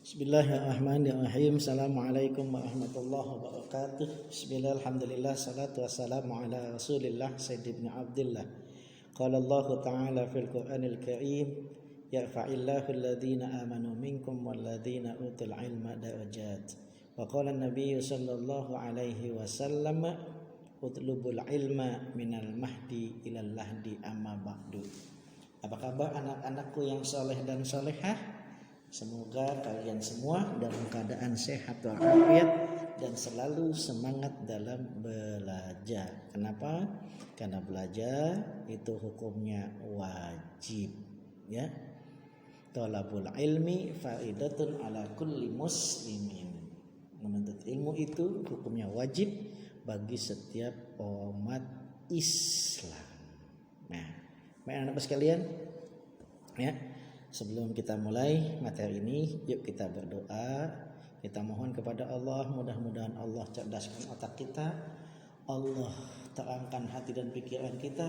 Bismillahirrahmanirrahim. Assalamualaikum warahmatullahi wabarakatuh. Bismillah, alhamdulillah, salatu wassalamu ala rasulillah sayyidina Abdullah. Qala Allah ta'ala fil Qur'anil Karim, yarfa'illahu alladhina amanu minkum walladhina utul ilma darajat. Wa qala an-nabiy sallallahu alaihi wasallam, utlubul ilma minal mahdi ilal lahdi amma ba'du. Apa kabar anak-anakku yang soleh dan solehah? Semoga kalian semua dalam keadaan sehat walafiat dan selalu semangat dalam belajar. Kenapa? Karena belajar itu hukumnya wajib, ya. Thalabul ilmi faidatun ala kulli muslimin. Menuntut ilmu itu hukumnya wajib bagi setiap umat Islam. Nah, anak-anak sekalian, ya. Sebelum kita mulai materi ini, yuk kita berdoa. Kita mohon kepada Allah, mudah-mudahan Allah cerdaskan otak kita, Allah terangkan hati dan pikiran kita.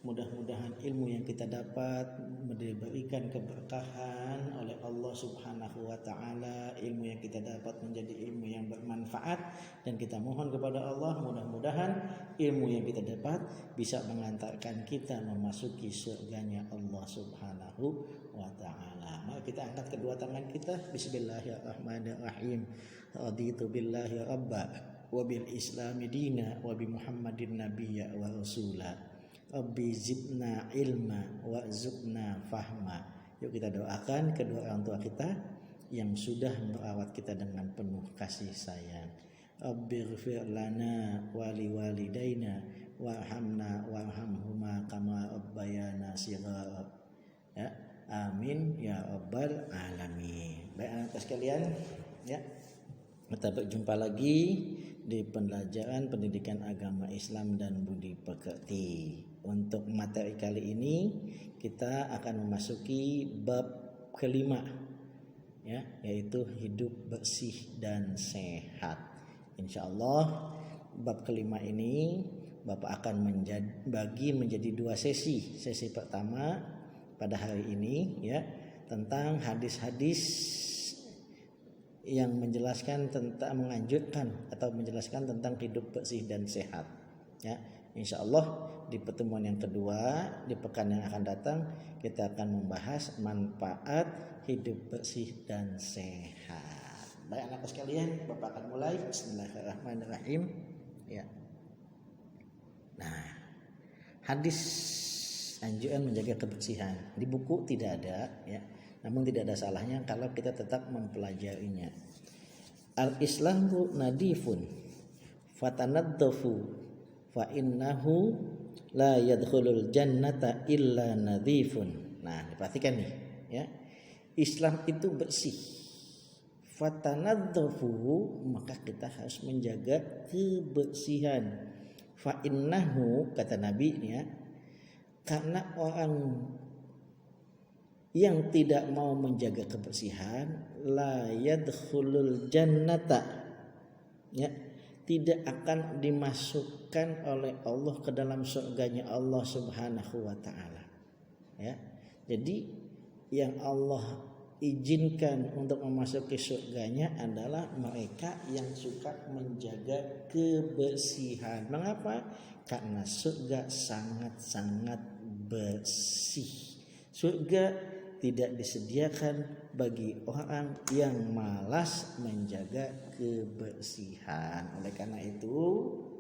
Mudah-mudahan ilmu yang kita dapat diberikan keberkahan oleh Allah Subhanahu wa taala. Ilmu yang kita dapat menjadi ilmu yang bermanfaat, dan kita mohon kepada Allah mudah-mudahan ilmu yang kita dapat bisa mengantarkan kita memasuki surganya Allah Subhanahu wa taala. Mari kita angkat kedua tangan kita. Bismillahirrahmanirrahim. Raditu billahi rabba wa bil islami dina wa bi Muhammadin nabiyya wa rasula. Rabbi zidna ilma wa zukna fahma. Yuk kita doakan kedua orang tua kita yang sudah merawat kita dengan penuh kasih sayang. Rabbighfir lana wa liwalidayna warhamna warhamhuma kama rabbayana shighara. Ya, amin ya rabbal alamin. Baik anak-anak sekalian, ya. Kita berjumpa lagi di pembelajaran pendidikan agama Islam dan budi pekerti. Untuk materi kali ini kita akan memasuki bab kelima, ya, yaitu hidup bersih dan sehat. Insya Allah bab kelima ini Bapak akan bagi menjadi dua sesi. Sesi pertama pada hari ini, ya, tentang hadis-hadis yang menjelaskan tentang menganjurkan atau menjelaskan tentang hidup bersih dan sehat, ya. Insya Allah di pertemuan yang kedua di pekan yang akan datang kita akan membahas manfaat hidup bersih dan sehat. Baik anak sekalian, Bapak akan mulai. Bismillahirrahmanirrahim, ya. Nah, hadis anjuran menjaga kebersihan di buku tidak ada, ya. Namun tidak ada salahnya kalau kita tetap mempelajarinya. Al-Islamu nadifun fatanaddafu fa innahu la yadkhulul jannata illa nadifun. Nah, perhatikan nih, ya. Islam itu bersih. Fatanaddafu, maka kita harus menjaga kebersihan. Fa innahu, kata Nabi, ya, karena orang yang tidak mau menjaga kebersihan la yadkhulul jannata, ya, tidak akan dimasukkan oleh Allah ke dalam surganya Allah Subhanahu wa taala, ya. Jadi yang Allah izinkan untuk memasuki surganya adalah mereka yang suka menjaga kebersihan. Mengapa? Karena surga sangat-sangat bersih. Surga tidak disediakan bagi orang yang malas menjaga kebersihan. Oleh karena itu,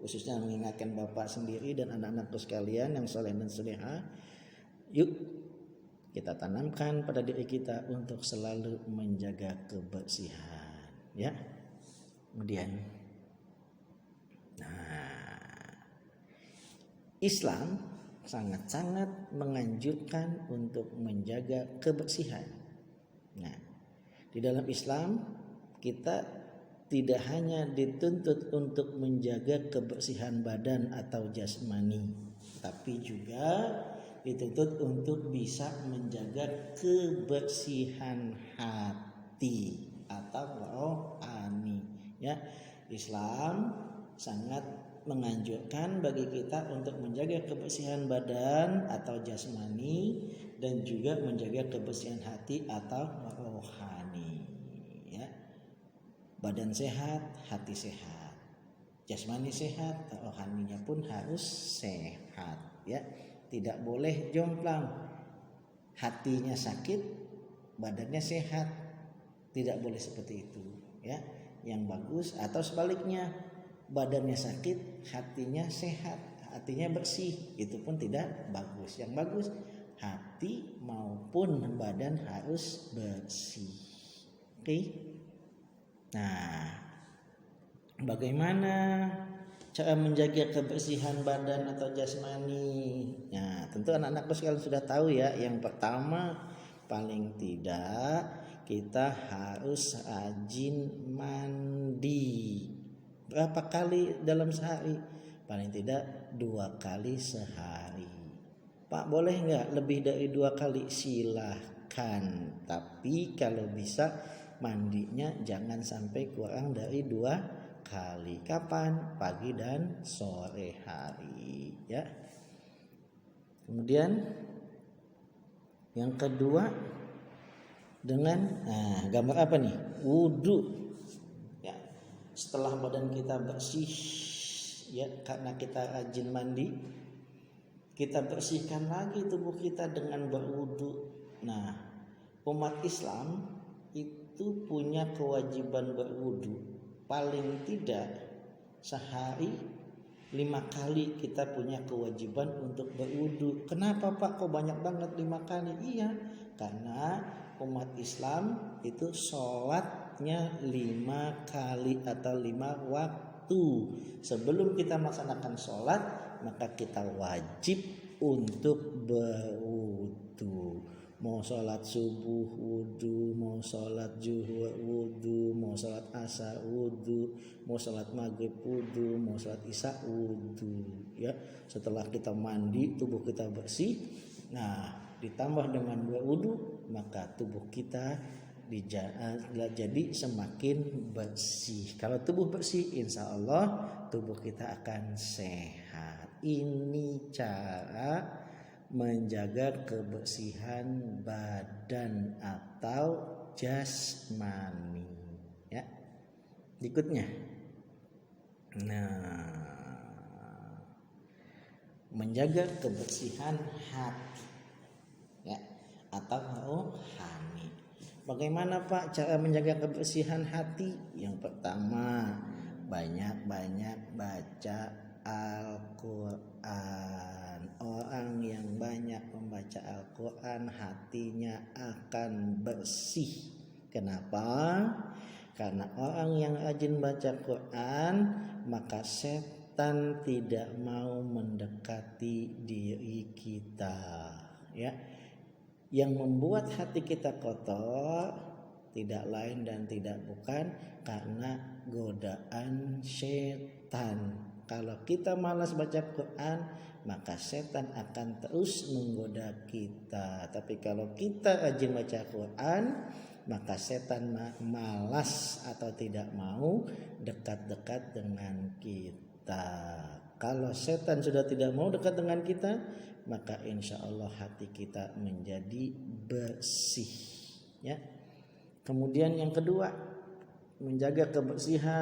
khususnya mengingatkan Bapak sendiri dan anak-anakku sekalian yang saleh dan salehah, yuk kita tanamkan pada diri kita untuk selalu menjaga kebersihan, ya. Kemudian, nah, Islam sangat-sangat menganjurkan untuk menjaga kebersihan. Nah, di dalam Islam kita tidak hanya dituntut untuk menjaga kebersihan badan atau jasmani, tapi juga dituntut untuk bisa menjaga kebersihan hati atau rohani, ya. Islam sangat menganjurkan bagi kita untuk menjaga kebersihan badan atau jasmani dan juga menjaga kebersihan hati atau rohani. Badan sehat, hati sehat. Jasmani sehat, rohaninya pun harus sehat, ya. Tidak boleh jomplang. Hatinya sakit, badannya sehat. Tidak boleh seperti itu, ya. Yang bagus atau sebaliknya, badannya sakit, hatinya sehat, hatinya bersih, itu pun tidak bagus. Yang bagus hati maupun badan harus bersih. Oke. Nah, bagaimana cara menjaga kebersihan badan atau jasmani? Nah, tentu anak-anakku sekalian sudah tahu ya. Yang pertama, paling tidak kita harus rajin mandi. Berapa kali dalam sehari? Paling tidak 2 kali sehari. Pak, boleh nggak lebih dari 2 kali? Silahkan. Tapi kalau bisa mandinya jangan sampai kurang dari 2 kali. Kapan? Pagi dan sore hari, ya. Kemudian yang kedua, dengan gambar apa nih? Wudhu, ya. Setelah badan kita bersih, ya, karena kita rajin mandi, kita bersihkan lagi tubuh kita dengan berwudhu. Nah, umat Islam itu punya kewajiban berwudhu paling tidak sehari 5 kali. Kita punya kewajiban untuk berwudhu. Kenapa Pak kok banyak banget 5 kali? Iya, karena umat Islam itu sholatnya 5 kali atau 5 waktu. Sebelum kita melaksanakan sholat, maka kita wajib untuk berwudhu. Mau sholat subuh wudhu, mau sholat zuhur wudhu, mau sholat asar wudhu, mau sholat maghrib wudhu, mau sholat isya wudhu, ya. Setelah kita mandi, tubuh kita bersih. Nah, ditambah dengan berwudhu, maka tubuh kita jadi semakin bersih. Kalau tubuh bersih, insya Allah tubuh kita akan sehat. Ini cara menjaga kebersihan badan atau jasmani, ya. Berikutnya, menjaga kebersihan hati, ya, atau rohani. Bagaimana Pak cara menjaga kebersihan hati? Yang pertama, banyak-banyak baca Al-Quran. Orang yang banyak membaca Al-Quran, hatinya akan bersih. Kenapa? Karena orang yang rajin baca Quran, maka setan tidak mau mendekati diri kita, ya. Yang membuat hati kita kotor tidak lain dan tidak bukan karena godaan setan. Kalau kita malas baca Quran, maka setan akan terus menggoda kita. Tapi kalau kita rajin baca Quran, maka setan malas atau tidak mau dekat-dekat dengan kita. Kalau setan sudah tidak mau dekat dengan kita, maka insya Allah hati kita menjadi bersih, ya. Kemudian yang kedua, menjaga kebersihan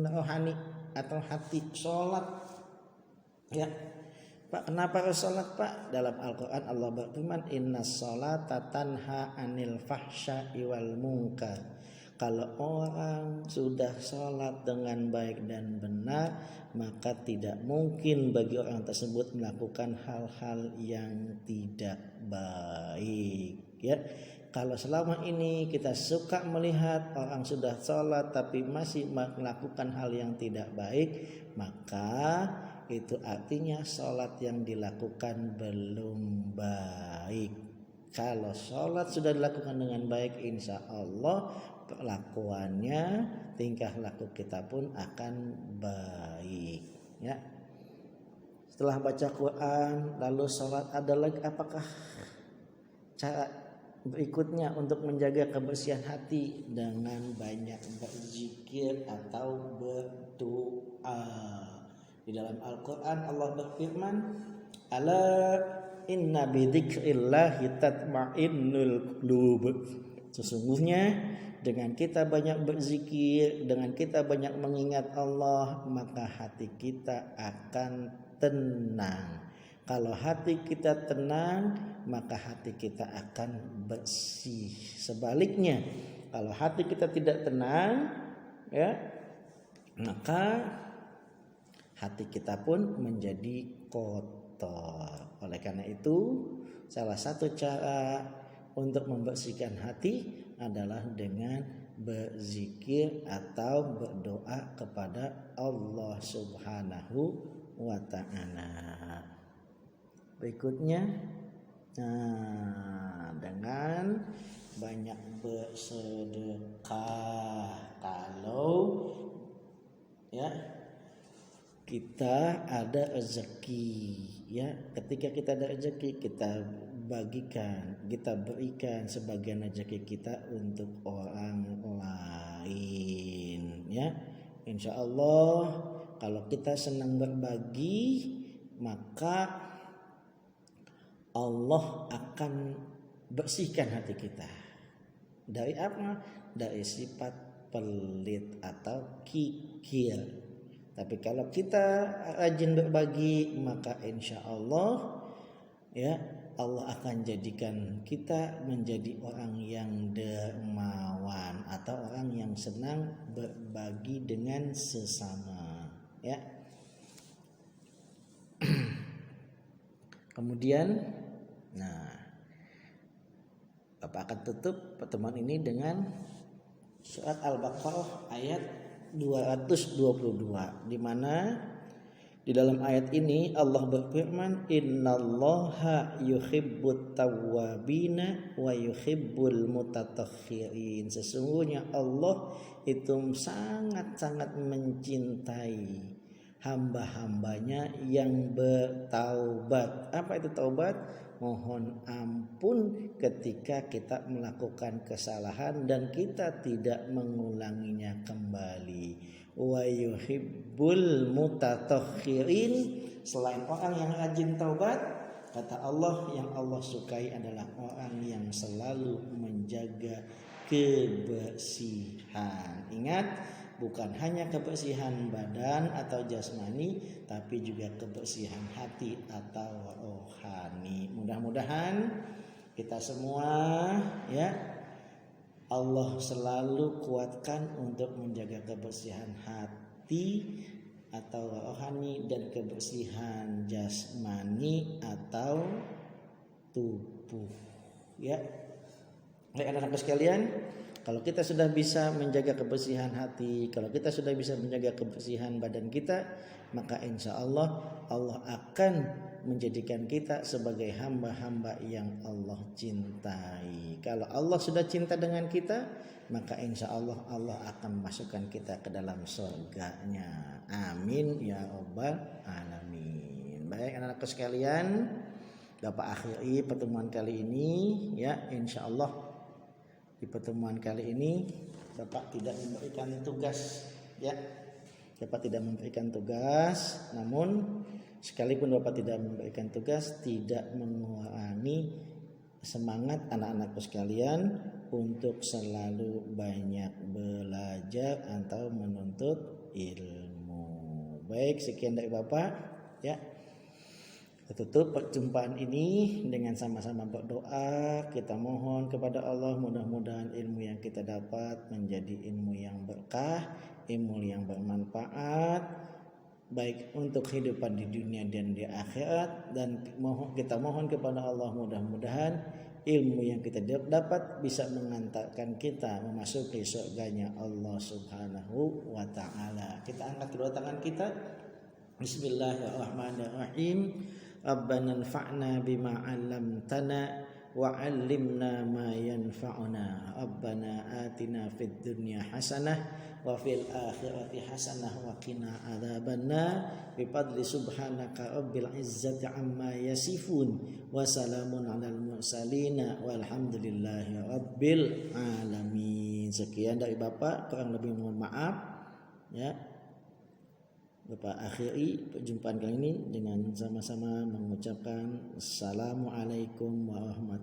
rohani atau hati, sholat, ya. Pak, kenapa harus sholat Pak? Dalam Al-Quran Allah berfirman, innas sholata tanha anil fahsya'i wal munkar. Kalau orang sudah sholat dengan baik dan benar, maka tidak mungkin bagi orang tersebut melakukan hal-hal yang tidak baik, ya. Kalau selama ini kita suka melihat orang sudah sholat tapi masih melakukan hal yang tidak baik, maka itu artinya sholat yang dilakukan belum baik. Kalau sholat sudah dilakukan dengan baik, insya Allah perlakuannya, tingkah laku kita pun akan baik, ya. Setelah baca Quran lalu sholat, ada lagi apakah cara berikutnya untuk menjaga kebersihan hati? Dengan banyak berzikir atau berdoa. Di dalam Al-Quran Allah berfirman, ala inna bidzikrillahi tatma'innul qulub. Sesungguhnya dengan kita banyak berzikir, dengan kita banyak mengingat Allah, maka hati kita akan tenang. Kalau hati kita tenang, maka hati kita akan bersih. Sebaliknya, kalau hati kita tidak tenang, ya, maka hati kita pun menjadi kotor. Oleh karena itu, salah satu cara untuk membersihkan hati adalah dengan berzikir atau berdoa kepada Allah Subhanahu wa ta'ala. Berikutnya, dengan banyak bersedekah. Kalau ya kita ada rezeki, ya, ketika kita ada rezeki kita bagikan, kita berikan sebagian rezeki kita untuk orang lain, ya. Insya Allah kalau kita senang berbagi, maka Allah akan bersihkan hati kita. Dari apa? Dari sifat pelit atau kikir. Tapi kalau kita rajin berbagi, maka insya Allah, ya, Allah akan jadikan kita menjadi orang yang dermawan atau orang yang senang berbagi dengan sesama, ya. Kemudian, Bapak akan tutup pertemuan ini dengan surat Al-Baqarah ayat 222, di mana di dalam ayat ini Allah berfirman, innallaha yuhibbut tawwabina wa yuhibbul mutatahhirin. Sesungguhnya Allah itu sangat-sangat mencintai hamba-hambanya yang bertaubat. Apa itu taubat? Mohon ampun ketika kita melakukan kesalahan dan kita tidak mengulanginya kembali. Wa yuhibbul mutatahhirin. Selain orang yang rajin taubat, kata Allah, yang Allah sukai adalah orang yang selalu menjaga kebersihan. Ingat, bukan hanya kebersihan badan atau jasmani, tapi juga kebersihan hati atau rohani. Mudah-mudahan kita semua, ya, Allah selalu kuatkan untuk menjaga kebersihan hati atau rohani dan kebersihan jasmani atau tubuh, ya. Baik anak-anak sekalian, kalau kita sudah bisa menjaga kebersihan hati, kalau kita sudah bisa menjaga kebersihan badan kita, maka insya Allah Allah akan menjadikan kita sebagai hamba-hamba yang Allah cintai. Kalau Allah sudah cinta dengan kita, maka insya Allah Allah akan masukkan kita ke dalam surganya. Amin ya rabbal alamin. Baik anak-anak sekalian, Bapak akhiri pertemuan kali ini, ya. Insya Allah di pertemuan kali ini Bapak tidak memberikan tugas, ya. Bapak tidak memberikan tugas, namun sekalipun Bapak tidak memberikan tugas, tidak mengurangi semangat anak-anakku sekalian untuk selalu banyak belajar atau menuntut ilmu. Baik, sekian dari Bapak, ya. Kita tutup perjumpaan ini dengan sama-sama berdoa. Kita mohon kepada Allah, mudah-mudahan ilmu yang kita dapat menjadi ilmu yang berkah, ilmu yang bermanfaat, baik untuk kehidupan di dunia dan di akhirat. Dan kita mohon kepada Allah, mudah-mudahan ilmu yang kita dapat bisa mengantarkan kita memasuki surganya Allah Subhanahu wa ta'ala. Kita angkat kedua tangan kita. Bismillahirrahmanirrahim. Rabbana anfa'na bima 'allamtana wa 'allimna ma yanfa'una. Rabbana atina fid dunya hasanah wa fil akhirati hasanah wa qina adzabannar. Bi fadli subhanaka rabbil izzati amma yasifun wa salamun 'alal mursalin walhamdulillahi rabbil alamin. Sekian dari Bapak, kurang lebih mohon maaf, ya. Bapak akhiri perjumpaan kali ini dengan sama-sama mengucapkan Assalamualaikum warahmatullahi wabarakatuh.